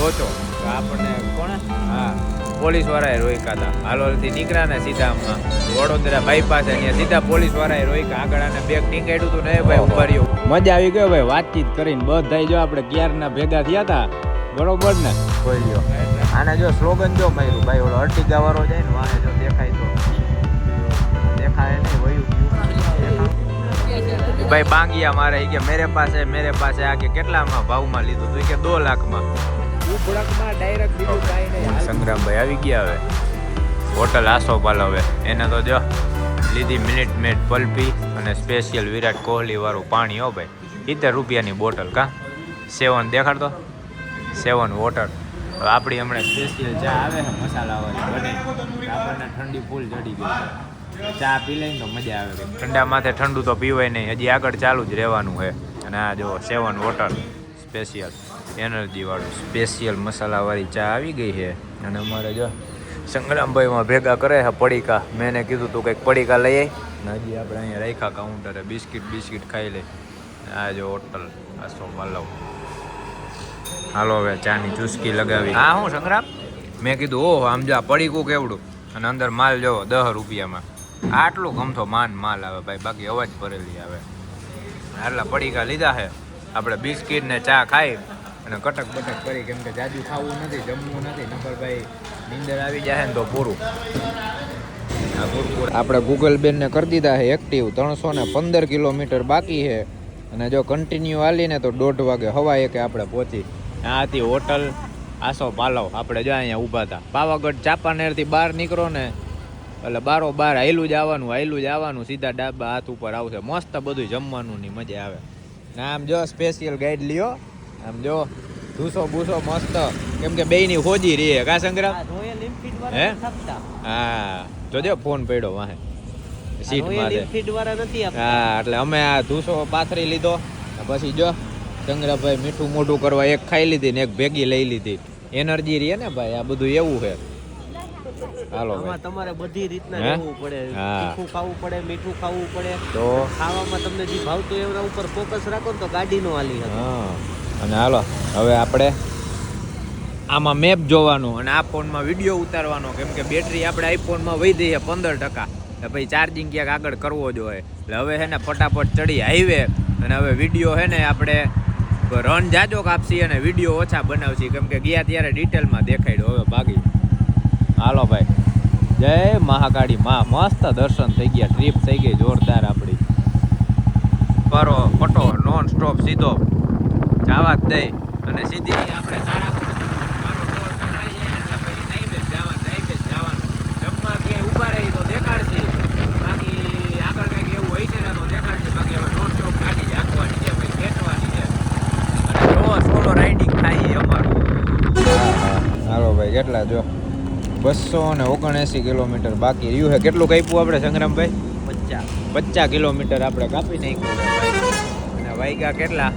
લોચો. તો આપણને કોણે હા પોલીસ વાળાએ રોક્યા હતા. હાલોલથી નીકળ્યા ને સીધા આમાં વડોદરા બાયપાસ ત્યાં સીધા પોલીસ વાળાએ રોક્યા. આગળ આને બેગ ટીંગાડ્યું હતું ને ભાઈ ઉભા રહ્યો. મજા આવી ગયો ભાઈ વાતચીત કરીને બધા જો આપણે ક્યારના ભેગા થયા હતા બરોબર ને. બોલ્યો આને જો સ્લોગન જો માર્યું ભાઈ ઓલો અર્ટિગા વાળો જાય ને વાહે જો દેખાય તો દેખાય નહીં વયું ભાઈ બાંગિયા મારે કે મેરે પાસે આ કે કેટલામાં ભાવમાં લીધું તું કે 2 લાખમાં. સંગ્રામભાઈ આવી ગયા હવે હોટલ આસો પાલવે. એને તો જો લીધી મિનિટ મેડ પલ્પી અને સ્પેશિયલ વિરાટ કોહલી વાળું પાણી. હો ભાઈ 70 રૂપિયાની બોટલ. કા 7 દેખાડતો 7 વોટર. આપણી હમણાં સ્પેશિયલ ચા આવે છે મસાલાવાળી બને આપણને ઠંડી ફૂલ ચડી ગઈ. ચા પી લઈને તો મજા આવે. ઠંડા માથે ઠંડુ તો પીવાય નહીં, હજી આગળ ચાલુ જ રહેવાનું છે. અને આ જો 7 વોટર સ્પેશિયલ એનર્જી વાળું સ્પેશિયલ મસાલાવાળી ચા આવી ગઈ છે. અને અમારે જો સંગ્રામભાઈમાં ભેગા કરે છે પડીકા. મેં એને કીધું તું કંઈક પડીકા લઈ આવી ને હજી આપણે અહીંયા રાખ્યા કાઉન્ટરે બિસ્કિટ ખાઈ લઈ. આ જો હોટલ આસો પાલવ. હાલો હવે ચાની ચુસ્કી લગાવી. હા હું સંગ્રામ મેં કીધું ઓહો આમ જો પડીકું કેવડું અને અંદર માલ જોવો 10 રૂપિયામાં. આટલું ગમતો માલ આવે ભાઈ, બાકી અવાજ ભરેલી આવે. આટલા પડીકા લીધા છે આપણે બિસ્કિટ ને ચા ખાઈ અને કટક બટક કરી. કેમ કે જાજુ ખાવું નથી જમવું નથી નંબર ભાઈ નીંદર આવી જાય ને તો પૂરું. આપણે ગૂગલ બેનને કરી દીધા છે એક્ટિવ. 315 કિલોમીટર બાકી છે અને જો કન્ટિન્યુ હાલીને તો 1:30 વાગે હવા 1 આપણે પહોંચી. આ હતી હોટલ આસો પાલવ. આપણે જો અહીંયા ઊભા હતા પાવાગઢ ચાંપાનેરથી બહાર નીકળો ને એટલે બારોબાર હાયલું જ આવવાનું સીધા ડાબા હાથ ઉપર આવશે. મસ્ત બધું જમવાનું ની મજા આવે. ને આમ જો સ્પેશિયલ ગાઈડ લ્યો. આમ જો ધૂસો બૂસો મસ્ત. કેમ કે બેયની હોજી રહે. કા સંગ્રામ હે હા જોજો ફોન પડ્યો વાહે સીટમાં હા. એટલે અમે આ ધૂસો પાથરી લીધો પછી જો સંગ્રામભાઈ મીઠું મોઢું કરવા એક ખાઈ લીધી ને એક ભેગી લઈ લીધી. એનર્જી રહે ને ભાઈ. આ બધું એવું છે. હાલો તમારે બધી રીતના રહેવું પડે. તીખું ખાવું પડે, મીઠું ખાવું પડે. તો ખાવામાં તમને જે ભાવતું એના ઉપર ફોકસ રાખો ને તો ગાડી નો હાલી. અને હાલો હવે આપણે આમાં મેપ જોવાનું અને આ ફોનમાં વિડીયો ઉતારવાનો. કેમ કે બેટરી આપણે આઈફોનમાં વધી છે 15%. ભાઈ ચાર્જિંગ ક્યાંક આગળ કરવો જોઈએ. એટલે હવે છે ને ફટાફટ ચડી હાઈવે અને હવે વિડીયો છે ને આપણે રન જાજો કાપશી અને વિડીયો ઓછા બનાવશી. કેમ કે ગયા ત્યારે ડિટેલમાં દેખાડ્યો. હવે ભાગી હાલો ભાઈ. જય મહાકાળી માં. મસ્ત દર્શન થઈ ગયા. ટ્રીપ થઈ ગઈ જોરદાર આપણી. કરો ફટો નોન સ્ટોપ સીધો જવા જ દઈ અને સીધી આપણે જમવા ક્યાંય ઉભા રહી તો દેખાડશે. બાકી આગળ કંઈક એવું હોય છે ને તો દેખાડશે. બાકી હવે નોન સ્ટોપ ગાડી રાખવાની છે ભાઈ, ખેંચવાની છે. અને જો સોલો રાઇડિંગ થાય અમારું. હાલો ભાઈ કેટલા જો 279 કિલોમીટર બાકી રહ્યું છે. કેટલું કાપ્યું આપણે સંગ્રામભાઈ? 50 કિલોમીટર આપણે કાપી નાખ્યું છે ભાઈ. અને વાગ્યા કેટલા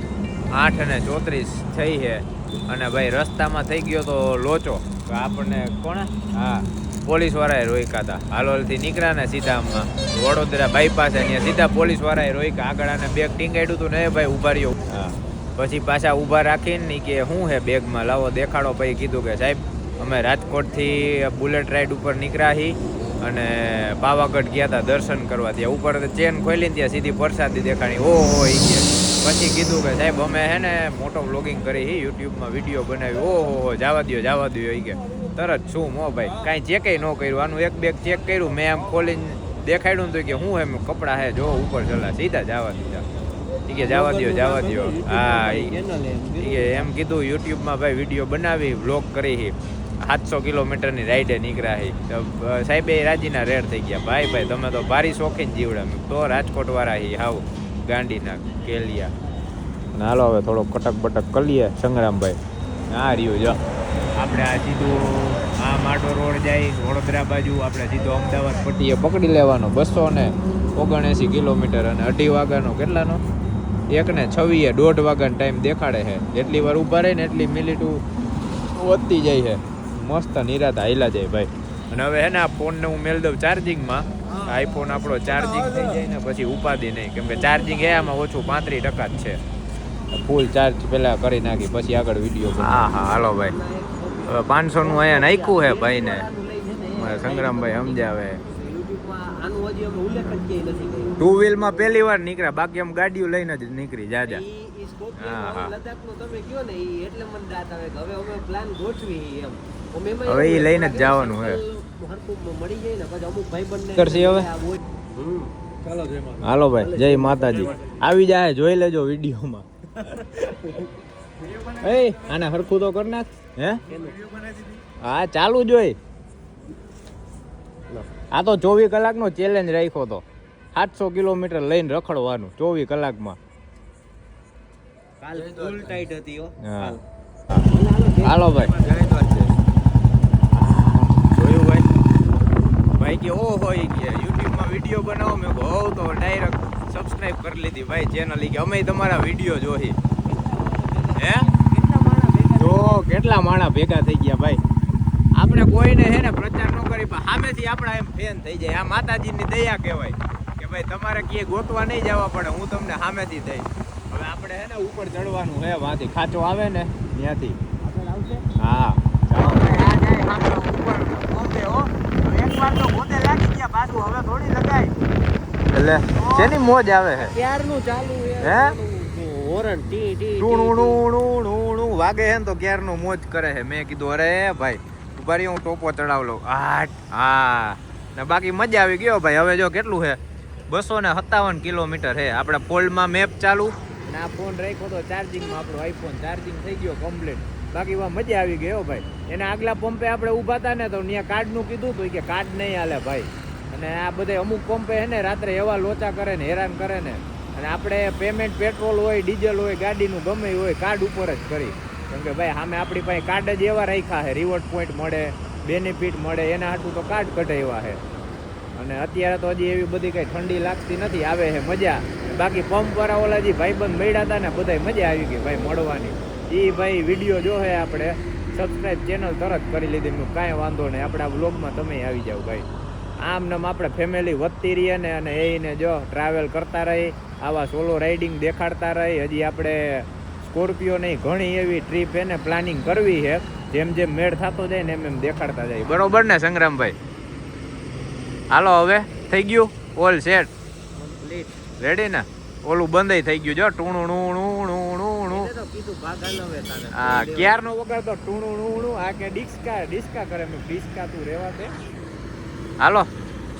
8:34 થઈ છે. અને ભાઈ રસ્તામાં થઈ ગયો તો લોચો. આપણને કોણે હા પોલીસ વાળાએ રોક્યા હતા. હાલોલથી નીકળ્યા ને સીધા આમાં વડોદરા બાયપાસ ત્યાં સીધા પોલીસ વાળાએ રોક્યા. આગળ આને બેગ ટીંગાડ્યું હતું ને ભાઈ ઉભા રહ્યો. હા પછી પાછા ઊભા રાખીને કે શું છે બેગમાં લાવો દેખાડો. પછી કીધું કે સાહેબ અમે રાજકોટથી બુલેટ રાઈડ ઉપર નીકળ્યા હી અને પાવાગઢ ગયા હતા દર્શન કરવા. ત્યાં ઉપર ચેન ખોલીને ત્યાં સીધી પ્રસાદી દેખાડી. ઓહો એ કે પછી કીધું કે સાહેબ અમે હે ને મોટો વ્લોગિંગ કરી હી યુટ્યુબમાં વિડીયો બનાવી. ઓહો જવા દો એ કે તરત શું મો ભાઈ કાંઈ ચેકે ન કર્યું. આનું એક બેગ ચેક કર્યું મેં આમ ખોલીને દેખાડ્યું તો કે હું એમ કપડાં હે જો ઉપર ચલા સીધા જવા દીધા. એ કે જવા દો હા એમ કીધું. યુટ્યુબમાં ભાઈ વિડીયો બનાવી વ્લોગ કરી 700 કિલોમીટરની રાઈડે નીકળ્યા. સાહેબ એ રાજીના રેડ થઈ ગયા. ભાઈ તમે તો ભારી શોખીન જીવડા તો રાજકોટ વાળા હી હાવ ગાંડીના કેલિયા. અને હાલો હવે થોડો કટક બટક કરીએ સંગ્રામભાઈ. હા રહ્યું જો આપણે આ સીધું આ માટો રોડ જાય વડોદરા બાજુ. આપણે સીધો અમદાવાદ પટ્ટીએ પકડી લેવાનો 279 કિલોમીટર અને 2:30 વાગ્યાનો કેટલાનો 1:26 1:30 વાગ્યાનો ટાઈમ દેખાડે છે. જેટલી વાર ઊભા રહે ને એટલી મિનિટું વધતી જાય છે. મસ્ત નિરાત હાઈલા જાય ભાઈ. અને હવે હે ને આ ફોનને હું મેળ દઉં ચાર્જિંગમાં. આઈફોન આપણો ચાર્જિંગ થઈ જાય ને પછી ઉપાધિ નહીં. કેમ કે ચાર્જિંગ એ આમાં ઓછું 35% જ છે. ફૂલ ચાર્જ પેલા કરી નાખી પછી આગળ વિડીયો. હા હા હાલો ભાઈ, હવે 500 નું અહીંયા નાખ્યું હે ભાઈને, મારા સંગ્રામભાઈ સમજાવે. ટુ વ્હીલ માં પહેલી વાર નીકળ્યા, બાકી આમ ગાડીઓ લઈને જ નીકળી જાજા. હવે એ લઈને જ જવાનું હે. કરશે હવે. હાલો ભાઈ, જય માતાજી. આવી જાય, જોઈ લેજો વિડીયોમાં. એ આને હરખું તો કર નાખ. હે હા ચાલુ જોઈ. આ તો 24 કલાકનો ચેલેન્જ રાખ્યો તો, 700 કિલોમીટર લઈને રખડવાનું 24 કલાકમાં. હાલો ભાઈ, જોયું ભાઈ? ભાઈ કે ઓ હોય કે યુટ્યુબમાં વિડીયો બનાવો, મેં કહું તો ડાયરેક્ટ સબસ્ક્રાઇબ કરી લીધી ભાઈ ચેનલ. કે અમે તમારા વિડીયો જોઈ. હે જો કેટલા માણા ભેગા થઈ ગયા ભાઈ. આપણે કોઈને હે ને પ્રચાર ન કરી, પણ સામેથી આપણા એમ ફેન થઈ જાય. આ માતાજીની દયા કહેવાય કે ભાઈ તમારે ક્યાંય ગોતવા નહીં જવા પડે, હું તમને સામેથી દઈ. હવે આપણે હે ને ઉપર ચડવાનું હે, વાંથી ખાંચો આવે ને ત્યાંથી. હા એકવાર તો ગોતે લાગી ગયા, પાછું હવે થોડી લગાય. એટલે શેની મોજ આવે હે ક્યારનું ચાલુ હે હોરન ટી ટી ટુણુણુણુણુણુ વાગે હે ને તો ક્યારનું મોજ કરે હે. મેં કીધું અરે ભાઈ ઉભા રહી, હું ટોપો ચડાવ લઉં. હા ને બાકી મજા આવી ગયો ભાઈ. હવે જો કેટલું હે, 257 કિલોમીટર હે. આપણે પોલમાં મેપ ચાલુ ને આ ફોન રાખ્યો તો ચાર્જિંગમાં, આપણો આઈફોન ચાર્જિંગ થઈ ગયો કમ્પ્લીટ. બાકી વા મજા આવી ગયો ભાઈ. એના આગલા પંપે આપણે ઊભા હતા ને તો ત્યાં કાર્ડનું કીધું હતું કે કાર્ડ નહીં હાલે ભાઈ. અને આ બધા અમુક પંપે હે ને રાત્રે એવા લોચા કરે ને હેરાન કરે ને, અને આપણે પેમેન્ટ પેટ્રોલ હોય ડીઝલ હોય ગાડીનું ગમે હોય કાર્ડ ઉપર જ કરી. કેમ કે ભાઈ સામે આપણી પાસે કાર્ડ જ એવા રાખ્યા છે, રિવોર્ડ પોઈન્ટ મળે, બેનિફિટ મળે, એના હાટું તો કાર્ડ કઢાવ્યા છે. અને અત્યારે તો હજી એવી બધી કંઈ ઠંડી લાગતી નથી, આવે છે મજા. બાકી પંપ વાળા ઓલા જે ભાઈબંધ મળ્યા હતા ને બધા મજા આવી ગઈ ભાઈ મળવાની. એ ભાઈ વિડીયો જો હે આપણે સબસ્ક્રાઈબ ચેનલ તરત કરી લીધી. મેં કાંઈ વાંધો નહીં, આપણે આ વ્લોગમાં તમે આવી જાઓ ભાઈ. આમ નામ આપણે ફેમિલી વધતી રહીએ ને, અને એને જો ટ્રાવેલ કરતા રહી, આવા સોલો રાઇડિંગ દેખાડતા રહી. હજી આપણે સ્કોર્પિયો નહીં ઘણી એવી ટ્રીપ એને પ્લાનિંગ કરવી છે. જેમ જેમ મેળ થતો જાય ને એમ એમ દેખાડતા જાય. બરોબર ને સંગ્રામભાઈ? હાલો હવે થઈ ગયું ઓલ સેટ કમ્પ્લીટ રેડી ને? ઓલું બંધ થઈ ગયું જો ટુણુણુણુણુણુણુ. હા ક્યારનો વગાડતો ટુણુણુણુ. આ કે ડિસ્કા કરે. મેં ડિસ્કા તું રેવા દે. હાલો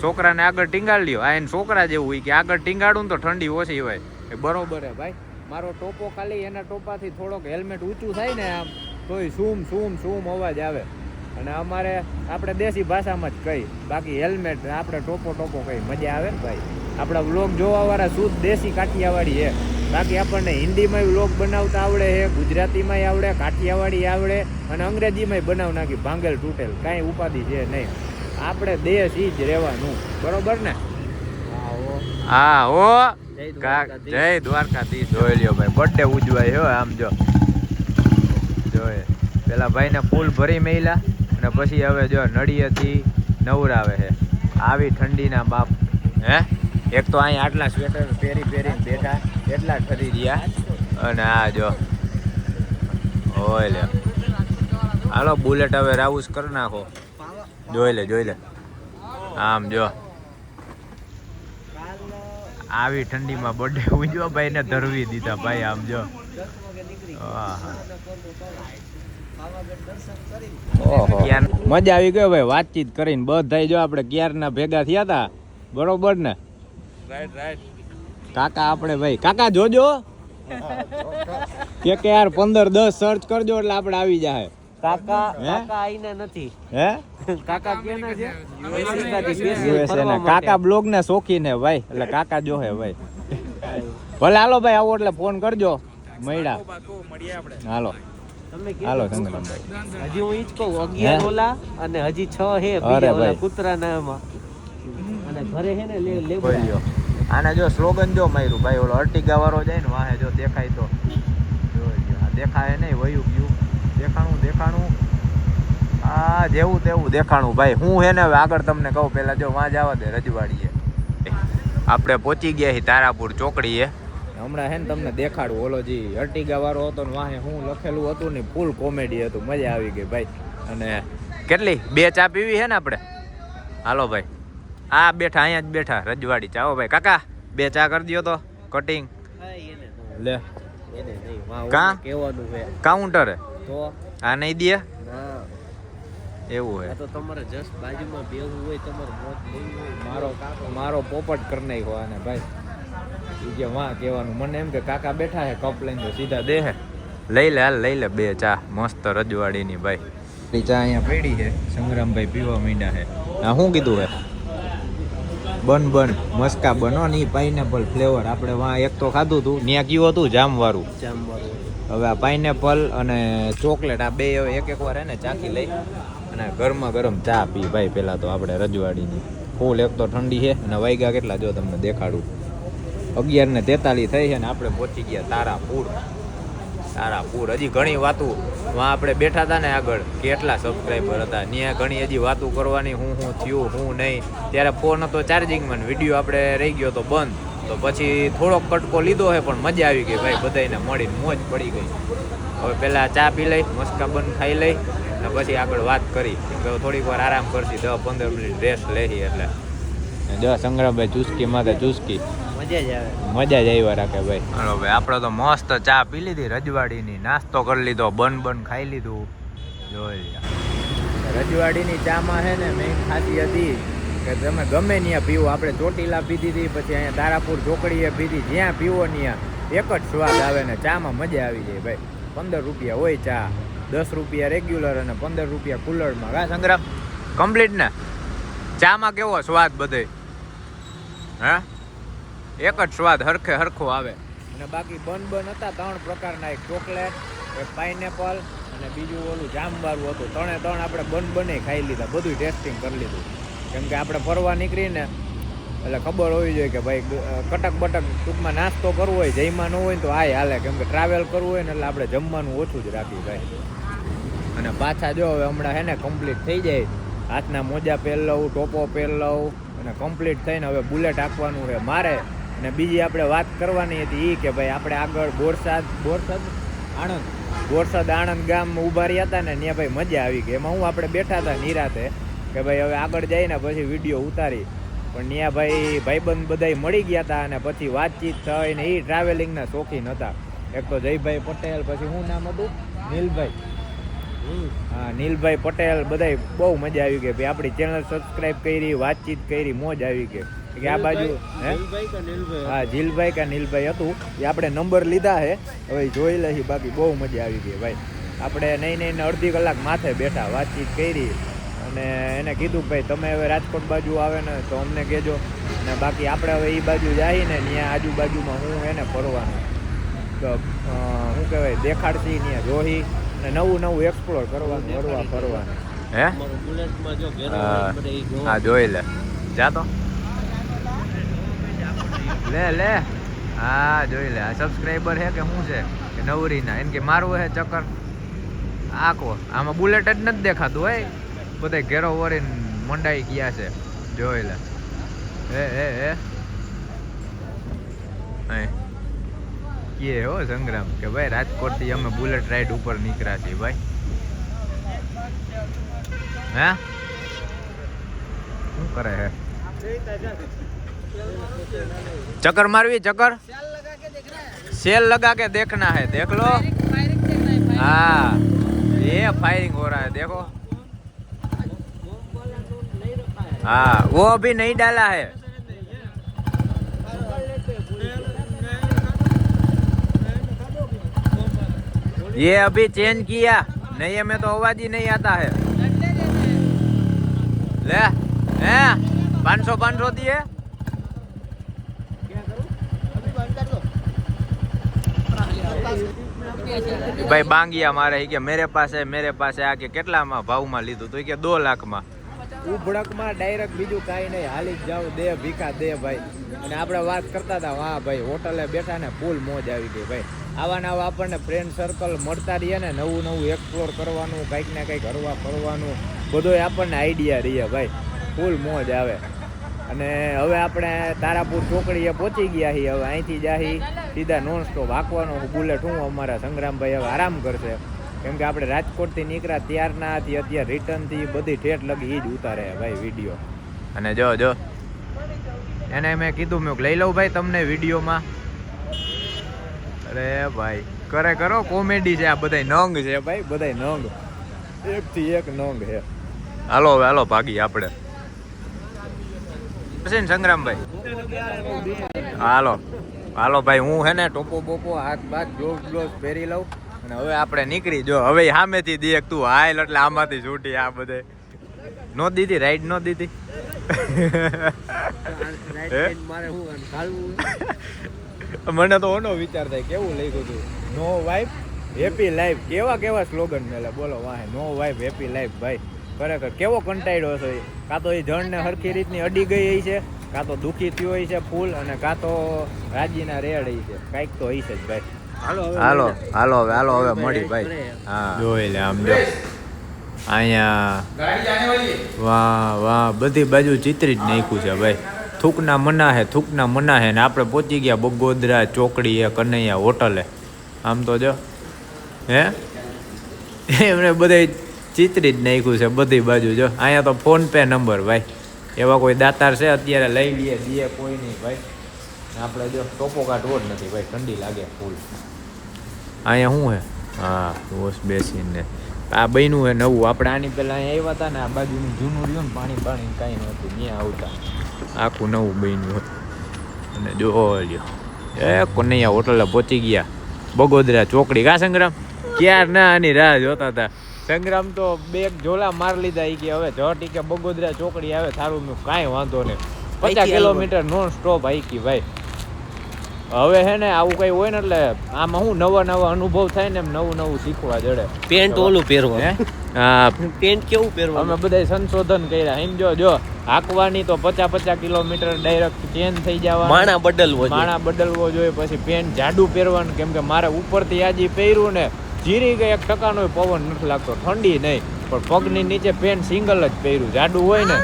છોકરાને આગળ ટીંગાડ લ્યો. આ એને છોકરા જેવું હોય કે આગળ ટીંગાડું ને તો ઠંડી ઓછી હોય. એ બરોબર હે ભાઈ. મારો ટોપો ખાલી એના ટોપાથી થોડોક હેલ્મેટ ઊંચું થાય ને આમ તોય સૂમ સૂમ સૂમ અવાજ આવે. અને અમારે આપણે દેશી ભાષામાં જ કહી, બાકી હેલ્મેટ આપણે ટોપો કહી મજા આવે ને ભાઈ. આપણા વ્લોગ જોવાવાળા શુદ્ધ દેશી કાઠિયાવાડી છે. બાકી આપણને હિન્દીમાં વ્લોગ બનાવતા આવડે છે, ગુજરાતીમાંય આવડે, કાઠિયાવાડી આવડે, અને અંગ્રેજીમાંય બનાવ નાખી ભાંગેલ તૂટેલ. કાંઈ ઉપાધિ છે નહીં. આપણે દેશી જ રહેવાનું. બરોબર ને? હા ઓ જય દ્વારકાધીશ. જોઈ લ્યો ભાઈ બર્થડે ઉજવાય હો. આમ જો જોઈ પેલા ભાઈને ફૂલ ભરી મેલ્યા અને પછી હવે જો નળિયેથી નવરાવે છે. આવી ઠંડીના બાપ હે. એક તો અહીંયા આટલા સ્વેટર પહેરીને બેઠા, એટલા ઠરી રહ્યા. અને આ જો હોય લે. હાલો બુલેટ હવે રાઉસ કરી નાખો. જોઈ લે આમ જો આવી ઠંડીમાં બર્થડે ઉજવા ભાઈ ને ધરવી દીધા ભાઈ. આમ જો મજા આવી ગયો ભાઈ વાતચીત કરીને. બધા જો આપણે ક્યારના ભેગા થયા હતા. બરોબર ને? રાઈટ. કાકા આપણે ભાઈ કાકા જોજો કે યાર 15-10 સર્ચ કરજો એટલે આપણે આવી જાય. કાકા આઈને નથી હે. કાકા કેના છે યુએસએ ના. કાકા બ્લોગ ના શોખીન હે ભાઈ, એટલે કાકા જો હે ભાઈ. ભલે હાલો ભાઈ આવો એટલે ફોન કરજો. મળ્યા હાલો. હાલો સંગ્રામભાઈ. હજી હું ઈ જ કહું 11 ઓલા અને હજી 6 હે બીજા ઓલા કૂતરાના એમાં. અને ઘરે હે ને લેવડ્યો. આને જો સ્લોગન જો માર્યું ભાઈ. ઓલો અર્ટિગા વાળો જાય ને વાહે જો દેખાય તો જોઈ. આ દેખાય નહીં વયું ગયું દેખાણું. આ જેવું તેવું દેખાણું ભાઈ. હું હે ને હવે આગળ તમને કહું. પેલા જો વાં જવા દે રજવાડીએ. આપણે પહોંચી ગયા છીએ તારાપુર ચોકડીએ. હમણાં હે ને તમને દેખાડું ઓલો જે અર્ટિગા વાળો હતો ને વાહે હું લખેલું હતું ને ફૂલ કોમેડી હતું, મજા આવી ગઈ ભાઈ. અને કેટલી 2 ચા પીવી હે ને આપણે? હાલો ભાઈ, આ બેઠા અહીંયા જ બેઠા રજવાડી ચાવો ભાઈ. કાકા 2 ચા કરી દો તો કટિંગ લે. કા કેવાનું છે કાઉન્ટર તો આ નહીં દે ના એવું હે તો તમારે જસ્ટ બાજુમાં બેહવું હોય, તમારે મોત લેવી હોય, મારો પોપટ કરી નાખ્યો આને ભાઈ. ઈ કે વાં કહેવાનું મને એમ કે કાકા બેઠા હે કપ લઈને તો સીધા દે હે. લઈ લે હાલ લઈ લે 2 ચા મસ્ત રજવાડીની ભાઈ. ચા અહીંયા પડી છે, સંગ્રામભાઈ પીવા માંડ્યા છે. આ શું કીધું હે? બન મસ્કા બનો ને પાઇનેપલ ફ્લેવર. આપણે વાં એક તો ખાધું હતું, ત્યાં કયું હતું જામવાળું. હવે આ પાઇનેપલ અને ચોકલેટ આ 2 એક વાર હે ને ચાખી લઈ અને ગરમા ગરમ ચા પી ભાઈ. પેલા તો આપણે રજવાડીની ફૂલ. એક તો ઠંડી છે અને વાગ્યા કેટલા જો તમને દેખાડું, 11:43 થઈ છે ને આપણે પહોંચી ગયા તારાપુર. હજી ઘણી વાતું વાં આપણે બેઠા હતા ને આગળ, કેટલા સબસ્ક્રાઈબર હતા ત્યાં ઘણી હજી વાતું કરવાની, હું થયું હું નહીં. ત્યારે ફોન હતો ચાર્જિંગમાં, વિડીયો આપણે રહી ગયો તો બંધ. તો પછી થોડોક કટકો લીધો છે પણ મજા આવી ગઈ ભાઈ, બધાને મળીને મોજ પડી ગઈ. હવે પહેલાં ચા પી લઈ, મસ્કા બન ખાઈ લઈ અને પછી આગળ વાત કરી. કેમ કે થોડીક વાર આરામ કરશી, 10-15 મિનિટ રેસ્ટ લેશી. એટલે જો સંગ્રામભાઈ ચુસ્કી માથે ચુસ્કી, મજા જ આવ્યા રાખે ભાઈ. હાલો ભાઈ, આપણે તો મસ્ત ચા પી લીધી રજવાડીની, નાસ્તો કરી લીધો, બન ખાઈ લીધું. જોઈ રજવાડીની ચામાં છે ને મેઇન ખાસી હતી કે તમે ગમે ત્યાં પીવો. આપણે ચોટીલા પીધી હતી, પછી અહીંયા તારાપુર ચોકડીએ પીધી, જ્યાં પીવો ત્યાં એક જ સ્વાદ આવે ને ચામાં મજા આવી જાય ભાઈ. 15 રૂપિયા હોય ચા, 10 રૂપિયા રેગ્યુલર અને 15 રૂપિયા કુલરમાં. હા સંગ્રામ કમ્પ્લીટ ને? ચામાં કેવો સ્વાદ બધે? હા, એક જ સ્વાદ હરખો આવે. અને બાકી બન હતા 3 પ્રકારના, એક ચોકલેટ, એક પાઇનેપલ અને બીજું ઓલું જામવાળું હતું. 3 આપણે બને ખાઈ લીધા, બધું ટેસ્ટિંગ કરી લીધું. કેમ કે આપણે ફરવા નીકળીને એટલે ખબર હોવી જોઈએ કે ભાઈ કટક બટક ટૂંકમાં નાસ્તો કરવો હોય, જઈમાં ન હોય તો આય હાલે. કેમ કે ટ્રાવેલ કરવું હોય ને એટલે આપણે જમવાનું ઓછું જ રાખીએ ભાઈ. અને પાછા જો હવે હમણાં હે ને કમ્પ્લીટ થઈ જાય, હાથના મોજા પહેર લઉં, ટોપો પહેર લઉં અને કમ્પ્લીટ થઈને હવે બુલેટ આપવાનું છે મારે. અને બીજી આપણે વાત કરવાની હતી એ કે ભાઈ આપણે આગળ બોરસદ આણંદ ગામ ઊભા રહ્યા હતા ને ત્યાં ભાઈ મજા આવી ગઈ. એમાં આપણે બેઠા હતા નિરાતે કે ભાઈ હવે આગળ જઈને પછી વિડીયો ઉતારી. પણ ત્યાં ભાઈબંધ બધા મળી ગયા હતા અને પછી વાતચીત થઈ ને એ ટ્રાવેલિંગના શોખીન હતા. એક તો જયભાઈ પટેલ, પછી શું નામ હતું? નીલભાઈ. હા, નીલભાઈ પટેલ, બધા બહુ મજા આવી ગઈ ભાઈ. આપણી ચેનલ સબસ્ક્રાઈબ કરી, વાતચીત કરી, મોજ આવી ગઈ. કે આ બાજુ હા જીલભાઈ કે નીલભાઈ હતું એ આપણે નંબર લીધા છે, હવે જોઈ લઈ. બાકી બહુ મજા આવી ગઈ ભાઈ. આપણે નહીં અડધી કલાક માથે બેઠા, વાતચીત કરી અને એને કીધું ભાઈ તમે હવે રાજકોટ બાજુ આવે ને તો અમને કહેજો. ને બાકી આપણે હવે એ બાજુ જઈએ ને ત્યાં આજુબાજુમાં હું એને ફરવાનું તો શું કહેવાય દેખાડશી, ત્યાં જોઈ અને નવું એક્સપ્લોર કરવાનું, ફરવાનું. હે હા જોઈ લે જા તો લે હા જોઈ લે. આ સબસ્ક્રાઈબર છે કે શું છે કે નવરીના? એમ કે મારું હે ચક્કર આખો, આમાં બુલેટ જ નથી દેખાતું હોય. બધા ઘેરો વરીને મંડાઈ ગયા છે, જોઈ લે. કે હો સંગ્રામ કે ભાઈ રાજકોટથી અમે બુલેટ રાઈડ ઉપર નીકળ્યા છીએ ભાઈ. હે શું કરે હે? चक्कर मारवी, चक्कर सेल लगा के देखना है, देख लो। हाँ ये फायरिंग हो रहा है देखो। हाँ वो अभी नहीं डाला है। ये अभी चेंज किया, नहीं में तो आवाज ही नहीं आता है। ले 500 दिए। भाई बांगिया मारे कि मेरे पास आके કેટલામાં ભાવમાં લીધું તો કે 2 લાખમાં ઉભડકમાં ડાયરેક્ટ બીજું કાંઈ નહીં, હાલી જ જાવ દે ભીખા દે ભાઈ. અને આપણે વાત કરતા હતા વાહ ભાઈ હોટલે બેઠા ને ફૂલ મોજ આવી ગઈ ભાઈ. આવા ને આવા આપણને ફ્રેન્ડ સર્કલ મળતા રહીએ ને, નવું એક્સપ્લોર કરવાનું, કંઈક ને કંઈક હરવા ફરવાનું બધોય આપણને આઈડિયા રહીએ ભાઈ, ફૂલ મોજ આવે. અને હવે આપણે તારાપુર ચોકડીએ પહોંચી ગયા છીએ. હવે અહીંથી જાહી સીધા નોન સ્ટોપ હાંકવાનો બુલેટ. હું અમારા સંગ્રામભાઈ હવે આરામ કરશે, કેમ કે આપણે રાજકોટથી નીકળ્યા ત્યારનાથી અત્યારે રિટર્નથી બધી ઠેઠ લગી એ જ ઉતારે ભાઈ વિડીયો. અને જો એને મેં કીધું મેં લઈ લઉં ભાઈ તમને વિડીયોમાં. અરે ભાઈ કરો કોમેડી છે, આ બધા નંગ છે ભાઈ, બધા નંગ એકથી એક નંગ છે. હાલો હવે હાલો ભાગી આપણે પછી ને સંગ્રામભાઈ. હાલો ભાઈ, હું હે ને ટોપો બોપો હાથ બાથ ગ્લોવ્સ પહેરી લઉં અને હવે આપણે નીકળી. જો હવે સામેથી દેખ તું હાલ એટલે આમાંથી છૂટી. આ બધે નો દીધી રાઈડ નો દીધી. મને તો ઓનો વિચાર થાય કેવું લખ્યું હતું, નો વાઇફ હેપી લાઈફ. કેવા સ્લોગન મેલે બોલો વાહે, નો વાઇફ હેપી લાઈફ. ભાઈ ખરેખર કેવો કંટાળ્યો છે. કાં તો એ જણને હરખી રીતની અડી ગઈ છે, કાં તો દુઃખી થયો હોય છે ફૂલ, અને કાં તો રાજીના રેડ છે, કાંઈક તો હશે જ ભાઈ. હાલો હવે મળી ભાઈ. હા જોઈ લે આમ જો અહીંયા વાહ બધી બાજુ ચિત્રી જ નાખ્યું છે ભાઈ. થૂકના મના હે ને આપણે પહોંચી ગયા બગોદરા ચોકડી એ કનૈયા હોટલે. આમ તો જો હે એમને બધે ચિત્રી જ નાખ્યું છે બધી બાજુ. જો અહીંયા તો ફોન પે નંબર ભાઈ, એવા કોઈ દાતાર છે અત્યારે લઈ લઈએ દે કોઈ નહીં ભાઈ. આપણે જો ટોપો કાઢવો જ નથી ભાઈ, ઠંડી લાગે ફૂલ. અહીંયા શું હે? હા બસ બેસીને આ બન્યું હે નવું. આપણે આની પહેલાં અહીંયા આવ્યા હતા ને, આ બાજુનું જૂનું રહ્યું ને પાણી કાંઈ નહોતું ત્યાં આવતા, આખું નવું બન્યું હતું. અને જો લ્યો એ કનૈયા હોટલે પહોંચી ગયા બગોદરા ચોકડી. કા સંગ્રામ ક્યાર ના આની રાહ જોતા હતા. સંગ્રામ તો બે ઝોલા માર લીધા એ કે હવે જટી કે બગોદરા ચોકડી આવે થારું મેં કાંઈ વાંધો નહીં. 50 કિલોમીટર નોન સ્ટોપ હાઈકી ભાઈ. હવે હે ને આવું કઈ હોય ને એટલે આમાં હું નવા અનુભવ થાય ને એમ નવું શીખવા જડે. પેન્ટ ઓલું પહેરવા હે, હા પેન્ટ કેવું પહેરવા અમે બધા સંશોધન કર્યા. એમ જો હાંકવાની તો 50 કિલોમીટર ડાયરેક્ટ ચેન્જ થઈ જવા, માણા બદલવો જોઈએ. પછી પેન્ટ જાડું પહેરવાનું, કેમ કે મારે ઉપરથી આજી પહેર્યું ને જીરી ગઈ 1% પવન નથી લાગતો, ઠંડી નહીં, પણ પગની નીચે પેન્ટ સિંગલ જ પહેર્યું. જાડું હોય ને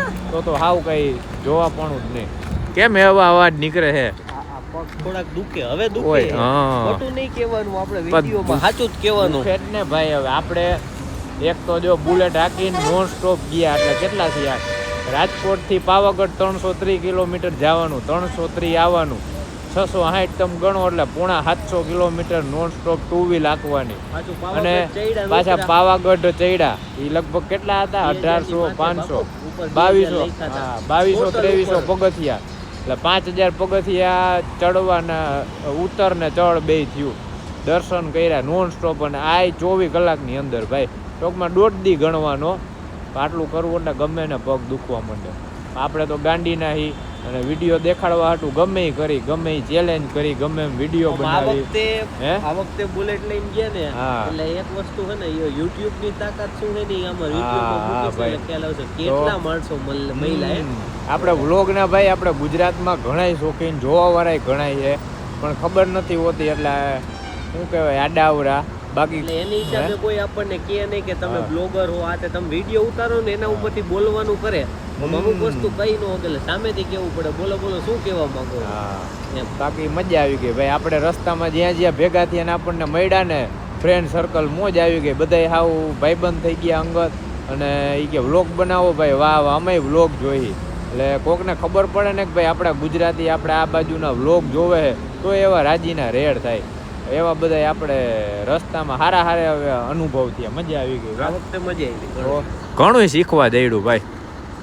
તો હાવ કઈ જોવા પણ જ નહીં. કેમ એવા અવાજ નીકળે છે? થોડાક દુખે, હવે દુખે. ખોટું નહીં કહેવાનું, આપણે વિડીયોમાં સાચું જ કહેવાનું છે ને ભાઈ. હવે આપણે એક તો જો બુલેટ હાકીને નોન સ્ટોપ ગયા એટલે કેટલા થયા? રાજકોટ થી પાવાગઢ 330 કિલોમીટર જવાનું, 330 આવવાનું, 660 તમે ગણો એટલે 750 કિલોમીટર નોન સ્ટોપ 2 વ્હીલ હાંકવાની. અને પાછા પાવાગઢ ચડ્યા એ લગભગ કેટલા હતા? 1800 500 2200 પગથિયા એટલે 5000 પગથિયા ચડવાના, ઉતર ને ચડ બે થયું. દર્શન કર્યા નોન સ્ટોપ, અને આ 24 કલાકની અંદર ભાઈ. ટોકમાં 1.5 દી ગણવાનો. આટલું કરવું એટલે ગમે ને પગ દુખવા માંડે. આપણે તો ગાંડીના હી, અને વિડીયો દેખાડવા હાટું ગમે એ ચેલેન્જ કરી, ગમે એમ વિડીયો બનાવી. આ વખતે બુલેટ લઈને ગયા ને એટલે એક વસ્તુ છે ને, YouTube ની તાકાત શું છે ને આમાં વિડીયોમાં મૂકી છે ખ્યાલ આવશે કેટલા માણસો મહિલા. આપણે વ્લોગ ના ભાઈ, આપણે ગુજરાતમાં ઘણાય શોખીન જોવા વાળા ઘણાય છે, પણ ખબર નથી હોતી એટલે શું કહેવાય આડાવરા. બાકી એની હિસાબે કોઈ આપણને કહે નહીં કે તમે બ્લોગર હો, આ તે તમે વિડીયો ઉતારો ને એના ઉપરથી બોલવાનું કરે. અમુક વસ્તુ કઈ ન હોય, સામેથી કેવું પડે, બોલો શું કહેવા માંગો. બાકી મજા આવી ગઈ ભાઈ. આપણે રસ્તામાં જ્યાં ભેગા થયા ને આપણને મળ્યા ને ફ્રેન્ડ સર્કલ, મોજ આવી ગઈ. બધા હાવ ભાઈબંધ થઈ ગયા અંગત. અને એ કે વ્લોગ બનાવો ભાઈ, વાહ અમે વ્લોગ જોઈ. એટલે કોકને ખબર પડે ને કે ભાઈ આપણા ગુજરાતી આપણે આ બાજુના વ્લોગ જોવે તો એવા રાજીના રેડ થાય. એવા બધા આપણે રસ્તામાં હારા અનુભવ થયા, મજા આવી ગઈ. આ વખતે મજા આવી, ઘણું શીખવા દઈડું ભાઈ.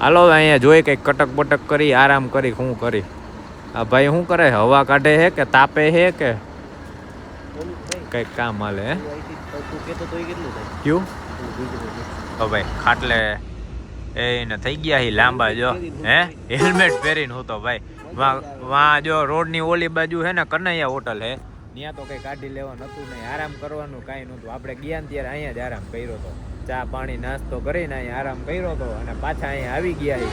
હાલો અહીંયા જોઈ કંઈક કટક બટક કરી આરામ કરી શું કરી. આ ભાઈ શું કરે? હવા કાઢે છે કે તાપે છે કે કંઈક કામ હાલે? હે ક્યું ભાઈ ખાટલે એને થઈ ગયા હી લાંબા. જો હેલ્મેટ પહેરીને હું તો ભાઈ વાં જો રોડની ઓલી બાજુ હે ને કનૈયા હોટલ હે, ત્યાં તો કઈ કાઢી લેવાનું હતું નહીં, આરામ કરવાનું કાંઈ નહોતું. આપણે ગયા ને ત્યારે અહીંયા જ આરામ કર્યો હતો, ચા પાણી નાસ્તો કરીને અહીંયા આરામ કર્યો હતો, અને પાછા અહીંયા આવી ગયા.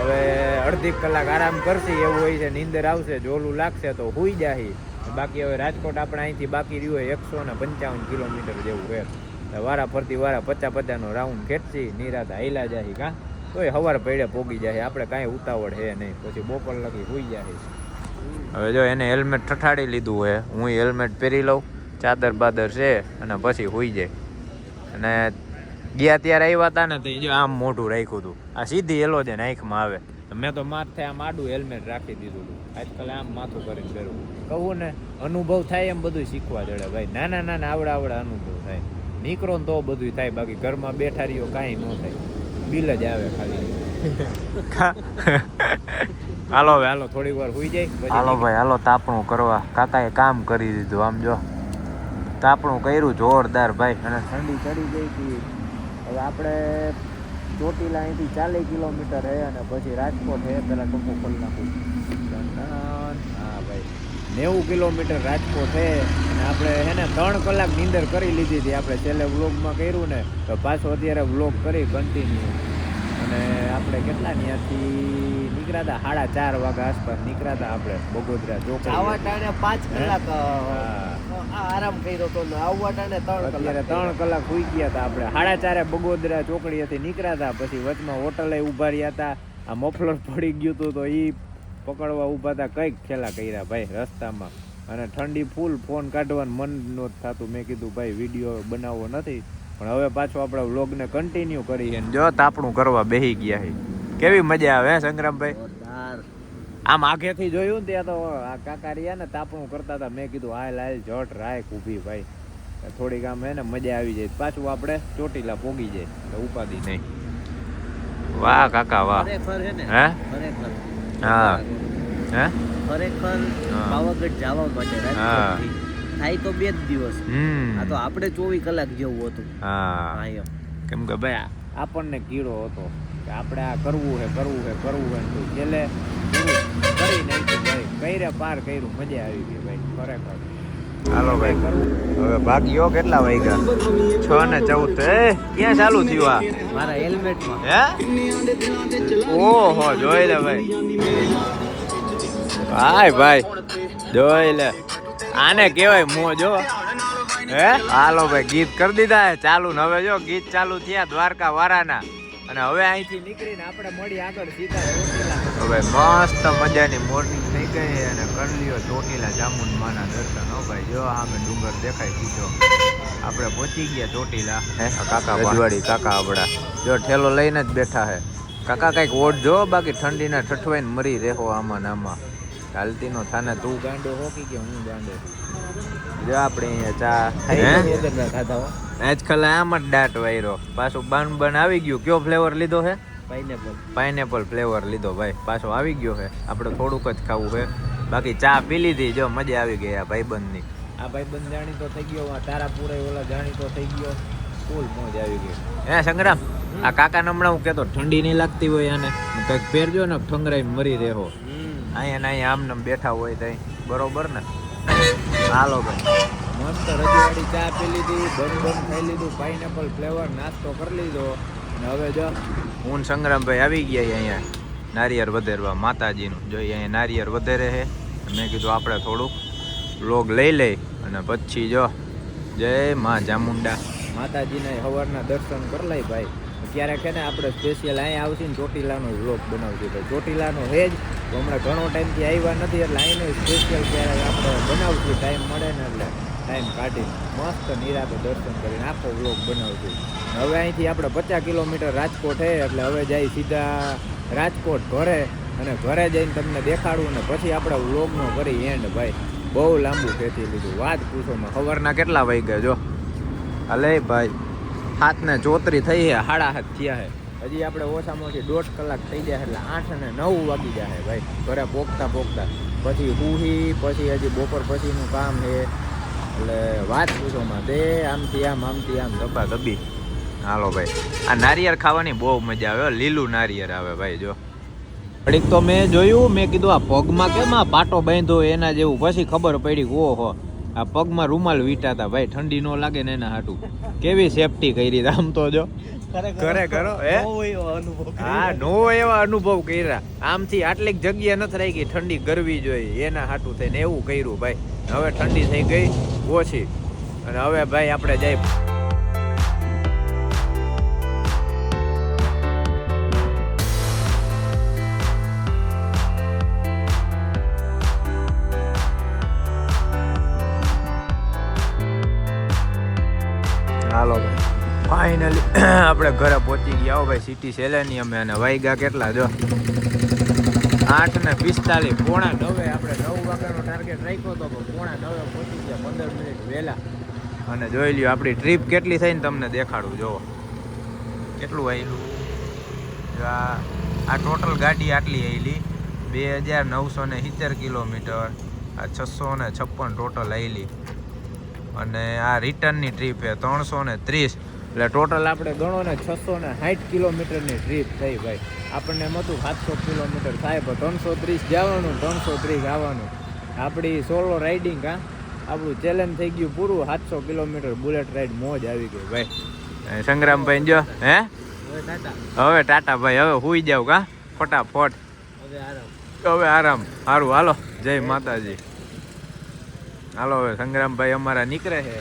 હવે અડધી કલાક આરામ કરશે એવું હોય છે, નીંદર આવશે, જોલું લાગશે તો હુઈ જાય. બાકી હવે રાજકોટ આપણે અહીંથી બાકી રહ્યું હોય 155 કિલોમીટર જેવું રહે. વારા ફરતી 50 રાઉન્ડ ખેંચી નિરાત હાઈલા જાય. કાં તોય સવાર પડે પોગી જાય. આપણે કાંઈ ઉતાવળ હે નહીં, પછી બપોર લગી હુઈ જાય. હવે જો એને હેલ્મેટ ઠઠાડી લીધું હે, હું હેલ્મેટ પહેરી લઉં, ચાદર બાદર છે અને પછી હોઈ જાય. અને ગયા ત્યારે આવ્યા હતા ને તો જો આમ મોઢું રાખ્યું હતું, આ સીધી એલો છે આંખમાં આવે. મેં તો માથે આમ આડું હેલ્મેટ રાખી દીધું હતું, આજકાલ આમ માથું કરીને પહેરવું. કહું ને અનુભવ થાય એમ બધું શીખવા જડે ભાઈ, નાના નાના આવડા અનુભવ થાય. નીકળો ને તો બધું થાય, બાકી ઘરમાં બેઠા રહ્યો કાંઈ ન થાય, બિલ જ આવે ખાલી. હાલો ભાઈ હાલો, થોડીક વાર સુઈ જાય. હાલો ભાઈ હાલો, તાપણું કરવા. કાકાએ કામ કરી દીધું, આમ જો તાપણું કર્યું જોરદાર ભાઈ. અને ઠંડી ચડી ગઈ હતી. હવે આપણે ચોટીલા અહીંથી 40 કિલોમીટર હે અને પછી રાજકોટ હે. પેલા ટોપો ખોલી નાખું. હા ભાઈ 90 કિલોમીટર રાજકોટ હે. અને આપણે હે ને 3 કલાક નીંદર કરી લીધી હતી. આપણે છેલ્લે વ્લોગમાં કર્યું ને તો પાછો અત્યારે વ્લોગ કરી કન્ટિન્યુ. અને આપણે કેટલા ત્યાંથી નીકળ્યા હતા 4:30 વાગ્યા આસપાસ નીકળ્યા હતા આપણે બગોદરા ચોકડી. આવા ટાણે 5 કલાક આરામ કર્યો તો, આવવા ટાણે 3 કલાક સુઈ ગયા હતા આપણે. 4:30 બગોદરા ચોકડીએથી નીકળ્યા હતા. પછી વચમાં હોટલે ઊભા રહ્યા હતા. આ મફલર પડી ગયું હતું તો એ પકડવા ઊભા હતા. કંઈક ખેલા કર્યા ભાઈ રસ્તામાં. અને ઠંડી ફૂલ, ફોન કાઢવાનું મન નહોતું થતું. મેં કીધું ભાઈ વિડીયો બનાવવો નથી, પણ હવે પાછો આપણે વ્લોગને કન્ટિન્યુ કરીએ. જો તાપણું કરવા બેસી ગયા છે. કેવી મજા આવે હે સંગ્રામભાઈ? આમ આગેથી જોયું ને ત્યાં તો આ કાકા રહ્યા ને તાપણું કરતા હતા. મેં કીધું હાલ હાલ જટ રાખ ઊભી ભાઈ, થોડીક આમ હે ને મજા આવી જાય. પાછું આપણે ચોટીલા પોગી જાય તો ઉપાધિ નહીં. વાહ કાકા વાહ. હે હા હે ખરેખર પાવાગઢ જવા માટે રાજકોટથી થાય તો 2 દિવસ. આ તો આપણે 24 કલાક જેવું હતું. હા કેમ કે ભાઈ આપણને કીડો હતો કે આપણે આ કરવું હે તો છેલ્લે કરી નાખ્યું ભાઈ. કઈરે પાર કર્યું, મજા આવી ગઈ ભાઈ ખરેખર. હાલો ભાઈ હવે ભાગ્યો. કેટલા વાગ્યા? 6:14. ક્યાં ચાલુ થયું આ? મારા હેલ્મેટમાં. હે ઓહો જોઈ લે ભાઈ. હાય ભાઈ જોઈ લે, આને કહેવાય મોજો. હે હાલો ભાઈ ગીત કરી દીધા હે ચાલુ ને. હવે જો ગીત ચાલુ થયા દ્વારકા વાળાના. અને હવે અહીંથી નીકળીને આપણે મળી આગળ સીધા ચોટીલા. હવે મસ્ત મજાની મોર્નિંગ થઈ ગઈ અને કરી લ્યો ચોટીલા ચામુંડમાના દર્શન. હો ભાઈ જો સામે ડુંગર દેખાય સીધો. આપણે પહોંચી ગયા ચોટીલા. હે કાકા રજવાડી કાકા આપડા જો ઠેલો લઈને જ બેઠા હે. કાકા કઈક ઓઢ જો, બાકી ઠંડીના ઠઠવાઈને મરી રહેવો આમાં ને આમાં. હાલતી નો થાને તું ગાંડો હોકી કે હું ગાંડો. જો આપણે અહીંયા ચા આજકાલ આમ જ દાટ વાયરો. પાછું બન આવી ગયું. કયો ફ્લેવર લીધો હે? પાઇનેપલ ફ્લેવર લીધો ભાઈ. પાછો આવી ગયો હે. આપણે થોડુંક જ ખાવું છે, બાકી ચા પી લીધી. જો મજા આવી ગઈ આ ભાઈબંધની. આ ભાઈબંધ જાણીતો થઈ ગયો. તારા પૂરે ઓલા જાણીતો થઈ ગયો. ફૂલ મોજ આવી ગઈ. હે સંગ્રામ આ કાકા હમણાં હું કહેતો ઠંડી નહીં લાગતી હોય આને કંઈક પહેરજો ને ઠંગરાઈને મરી રહેવો. અહીંયા આમને બેઠા હોય ત્યાં બરોબર ને. હાલો ભાઈ મસ્ત રજવાડી ચા પી લીધી, બન ખાઈ લીધું, પાઇનેપલ ફ્લેવર નાસ્તો કરી લીધો. અને હવે જો હું સંગ્રામભાઈ આવી ગયા અહીંયા નારિયેળ વધેરવા માતાજીનું. જોઈએ અહીંયા નારિયેળ વધેરે છે. મેં કીધું આપણે થોડુંક વ્લોગ લઈ લઈ અને પછી જો જય મા ચામુંડા માતાજીને સવારના દર્શન કરી લઈ ભાઈ. ક્યારેક છે ને આપણે સ્પેશિયલ અહીંયા આવશું ને ચોટીલાનો વ્લોગ બનાવશું. તો ચોટીલાનો હે જ તો હમણાં ઘણો ટાઈમથી આવ્યા નથી, એટલે અહીંનો સ્પેશિયલ ક્યારેક આપણે બનાવશું. ટાઈમ મળે ને એટલે ટાઈમ કાઢીને મસ્ત નિરાતે દર્શન કરીને આખો વ્લોગ બનાવશું. હવે અહીંથી આપણે 50 કિલોમીટર રાજકોટ છે, એટલે હવે જાય સીધા રાજકોટ ઘરે. અને ઘરે જઈને તમને દેખાડું ને પછી આપણે વ્લોગનો કરી એન્ડ ભાઈ. બહુ લાંબુ ખેંચી લીધું, વાત પૂછોમાં. ખબરના કેટલા વાગ્યા જો અલે ભાઈ 7:34 થઈ છે, 7:30 થયા છે. હજી આપણે ઓછામાં ઓછી 1.5 કલાક થઈ જાય, એટલે 8 અને 9 વાગી જાય ભાઈ ઘરે પોગતા પછી હુહી પછી હજી બપોર પછીનું કામ છે. એટલે વાત પૂછોમાં તે આમથી આમ ધબા ધબી. હાલો ભાઈ આ નારિયેળ ખાવાની બહુ મજા આવે. લીલું નારિયેળ આવે ભાઈ. જો ઘડીક તો મેં જોયું, મેં કીધું આ પગમાં કેમ આ પાટો બાંધ્યો એના જેવું. પછી ખબર પડી ઓહો આ પગમાં રૂમાલ વીંટાતા ભાઈ, ઠંડી ન લાગે ને એના હાટું. કેવી સેફટી કરી આમ તો જો ખરેખર હા નો એવા અનુભવ કર્યા. આમથી આટલી જગ્યા નથી રહી ગઈ ઠંડી ગરવી જોઈએ એના હાટું થઈને એવું કર્યું ભાઈ. હવે ઠંડી થઈ ગઈ ઓછી અને હવે ભાઈ આપણે જાય આપણે ઘરે પહોંચી ગયા ભાઈ સિટી સેલેની અમે. અને વાગ્યા કેટલા જો 8:45, 8:45. આપણે 9 વાગ્યાનો ટાર્ગેટ રાખ્યો હતો પણ 8:45 પહોંચી ગયા 15 મિનિટ વહેલા. અને જોઈ લ્યો આપણી ટ્રીપ કેટલી થઈ ને તમને દેખાડું. જોવો કેટલું આવેલું. આ ટોટલ ગાડી આટલી આવેલી 2970 કિલોમીટર. આ 656 ટોટલ આવેલી. અને આ રિટર્નની ટ્રીપ છે 330. એટલે ટોટલ આપણે ગણો ને 660 કિલોમીટરની ટ્રીપ થઈ ભાઈ. આપણને એમ હતું 700 કિલોમીટર થાય પણ 330 જવાનું 330 આવવાનું. આપણી સોલો રાઇડિંગ આપણું ચેલેન્જ થઈ ગયું પૂરું. 700 કિલોમીટર બુલેટ રાઈડ મોજ આવી ગઈ ભાઈ. સંગ્રામભાઈ જો હવે ટાટા ભાઈ હવે હુઈ જાવ ફટાફટ. હવે આરામ. સારું હાલો જય માતાજી. હાલો હવે સંગ્રામભાઈ અમારા નીકળે છે.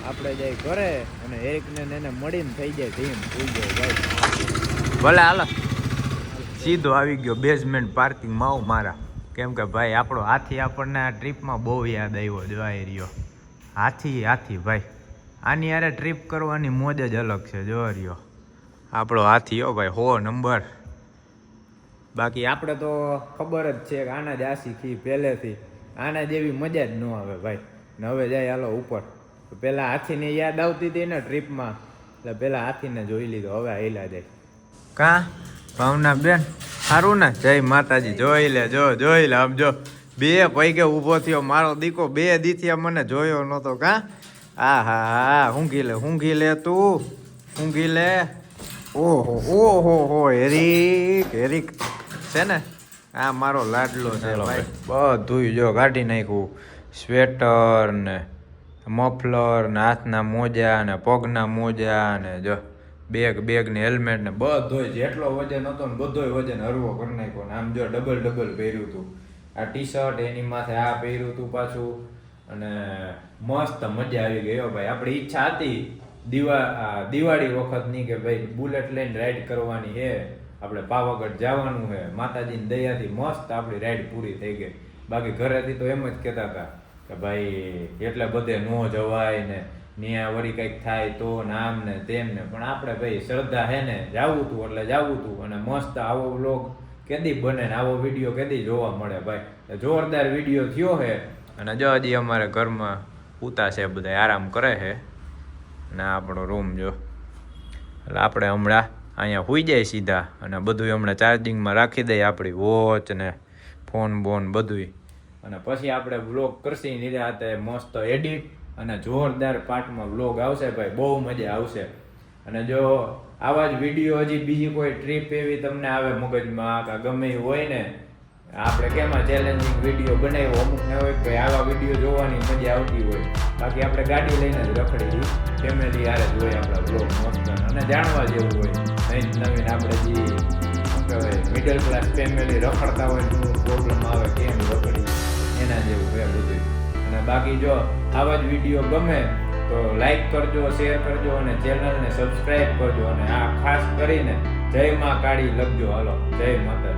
આપણે જઈ ઘરે અને એકને એને મળીને થઈ જાય ટીમ થઈ જાય ભાઈ. ભલે હાલો સીધો આવી ગયો બેઝમેન્ટ પાર્કિંગમાં મારા. કેમ કે ભાઈ આપણો હાથી આપણને આ ટ્રીપમાં બહુ યાદ આવ્યો. જોઈ રહ્યો હાથી ભાઈ. આની યારે ટ્રીપ કરવાની મોજ જ અલગ છે. જોઈ રહ્યો આપણો હાથી હો ભાઈ 100 નંબર. બાકી આપણે તો ખબર જ છે કે આના જ આશીખી પહેલેથી. આના જેવી મજા જ ન આવે ભાઈ. ને હવે જાય હાલો ઉપર. પહેલાં હાથીને યાદ આવતી હતી ને ટ્રીપમાં એટલે પહેલાં હાથીને જોઈ લીધો. હવે હાલ્યા જાય ભાવના બેન. સારું ને જય માતાજી. જોઈ લે જોઈ લે. આમ જો 2 પૈકે ઊભો થયો મારો દીકો. 2 દીથી મને જોયો નહોતો હા ઊંઘી લે તું ઊંઘી લે. ઓહો હેરીક છે ને આ મારો લાડલો છે ભાઈ. બધું જો કાઢી નાખ્યું. સ્વેટર ને મફલર ને હાથના મોજા ને પગના મોજા ને જો બેગ ને હેલ્મેટ ને બધોય જેટલો વજન હતો ને બધોય વજન હરવો કરી નાખ્યો. ને આમ જો ડબલ પહેર્યું હતું. આ ટી શર્ટ એની માથે આ પહેર્યું હતું પાછું. અને મસ્ત મજા આવી ગઈ ભાઈ. આપણી ઈચ્છા હતી દિવાળી વખતની કે ભાઈ બુલેટ લઈને રાઈડ કરવાની છે. આપણે પાવાગઢ જવાનું છે. માતાજીની દયાથી મસ્ત આપણી રાઈડ પૂરી થઈ ગઈ. બાકી ઘરેથી તો એમ જ કહેતા હતા કે ભાઈ એટલે બધે ન જવાય ને ન્યા વળી કંઈક થાય તો ને આમ ને તેમ ને. પણ આપણે ભાઈ શ્રદ્ધા હે ને જાવું તું એટલે જાવું તું. અને મસ્ત આવો વ્લોગ કેદી બને ને આવો વિડીયો કેદી જોવા મળે ભાઈ. જોરદાર વિડીયો થયો છે. અને જો હજી અમારે ઘરમાં પૂતા છે બધા આરામ કરે છે. અને આપણો રૂમ જો એટલે આપણે હમણાં અહીંયા સુઈ જાય સીધા. અને બધું હમણાં ચાર્જિંગમાં રાખી દઈએ આપણી વોચ ને ફોન બોન બધું. અને પછી આપણે વ્લોગ કરશી નિરાતે મસ્ત એડિટ. અને જોરદાર પાર્ટમાં વ્લોગ આવશે ભાઈ. બહુ મજા આવશે. અને જો આવા જ વિડીયો હજી બીજી કોઈ ટ્રીપ એવી તમને આવે મગજમાં કે ગમે એ હોય ને આપણે કેમાં ચેલેન્જિંગ વિડીયો બનાવ્યો અમુકને હોય ભાઈ આવા વિડીયો જોવાની મજા આવતી હોય. બાકી આપણે ગાડી લઈને જ રખડી ફેમિલી યારે જ હોય આપણા વ્લોગ મસ્ત. અને જાણવા જેવું હોય નવીન આપણે જે કહેવાય મિડલ ક્લાસ ફેમિલી રખડતા હોય શું પ્રોબ્લેમ આવે કેમ રખડી એના જેવું હોય બધું. અને બાકી જો આવા જ વિડીયો ગમે તો લાઈક કરજો, શેર કરજો અને ચેનલને સબસ્ક્રાઈબ કરજો. અને આ ખાસ કરીને જય માં કાળી લખજો. હાલો જય માતા.